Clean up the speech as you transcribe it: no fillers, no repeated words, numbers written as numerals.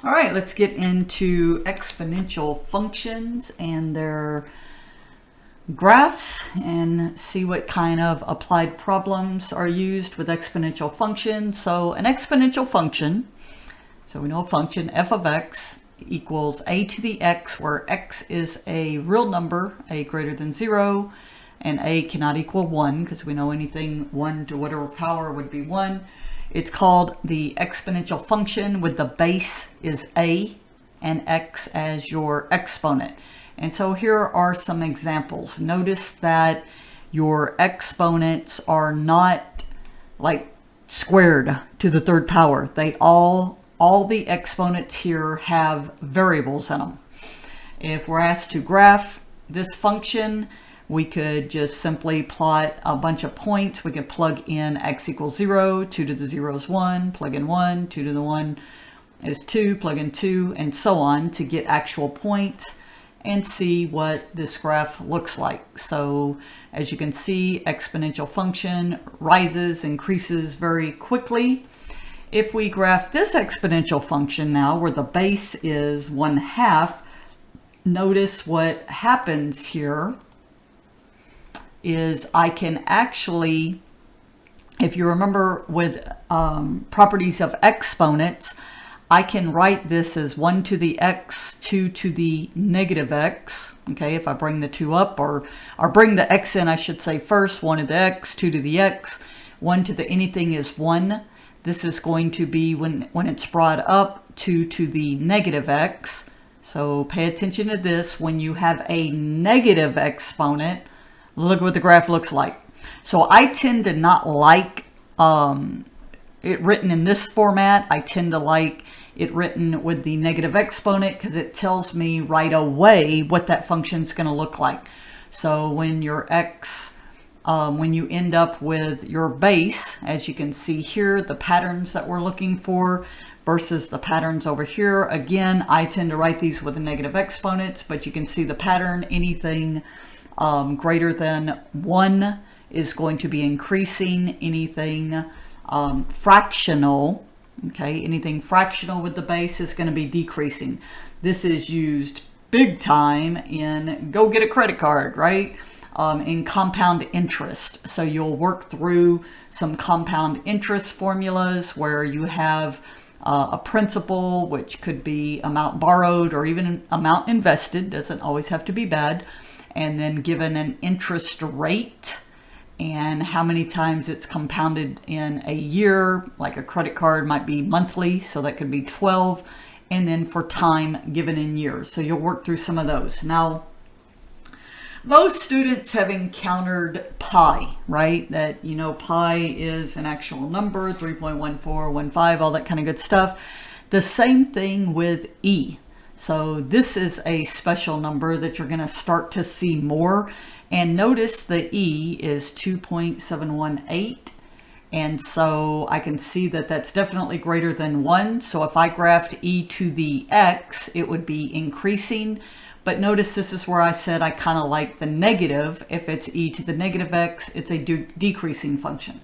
All right, let's get into exponential functions and their graphs and see what kind of applied problems are used with exponential functions. So an exponential function, so we know a function f of x equals a to the x, where x is a real number, a greater than 0, and a cannot equal 1 because we know anything 1 to whatever power would be 1. It's called the exponential function with the base is a and x as your exponent. And so here are some examples. Notice that your exponents are not like squared to the third power. They all the exponents here have variables in them. If we're asked to graph this function, we could just simply plot a bunch of points. We could plug in x equals 0, 2 to the 0 is 1, plug in 1, 2 to the 1 is 2, plug in 2, and so on to get actual points and see what this graph looks like. So as you can see, exponential function rises, increases very quickly. If we graph this exponential function now, where the base is 1/2, notice what happens here is I can actually, if you remember with properties of exponents, I can write this as 1 to the x, 2 to the negative x. Okay, if I bring the 2 up, or bring the x in, I should say first, 1 to the x, 2 to the x, 1 to the anything is 1. This is going to be, when it's brought up, 2 to the negative x. So pay attention to this. When you have a negative exponent, look what the graph looks like. So I tend to not like it written in this format. I tend to like it written with the negative exponent because it tells me right away what that function is going to look like. So when your x, when you end up with your base, as you can see here, the patterns that we're looking for versus the patterns over here. Again, I tend to write these with the negative exponents, but you can see the pattern. Anything greater than 1 is going to be increasing. Anything fractional, okay, anything fractional with the base is going to be decreasing. This is used big time in go get a credit card, right? In compound interest. So you'll work through some compound interest formulas where you have a principal, which could be amount borrowed or even amount invested, doesn't always have to be bad, and then given an interest rate and how many times it's compounded in a year. Like a credit card might be monthly, so that could be 12, and then for time given in years. So you'll work through some of those. Now, most students have encountered pi, right? That, you know, pi is an actual number, 3.1415, all that kind of good stuff. The same thing with e. So this is a special number that you're going to start to see more. And notice the e is 2.718. And so I can see that that's definitely greater than 1. So if I graphed e to the x, it would be increasing. But notice this is where I said I kind of like the negative. If it's e to the negative x, it's a decreasing function.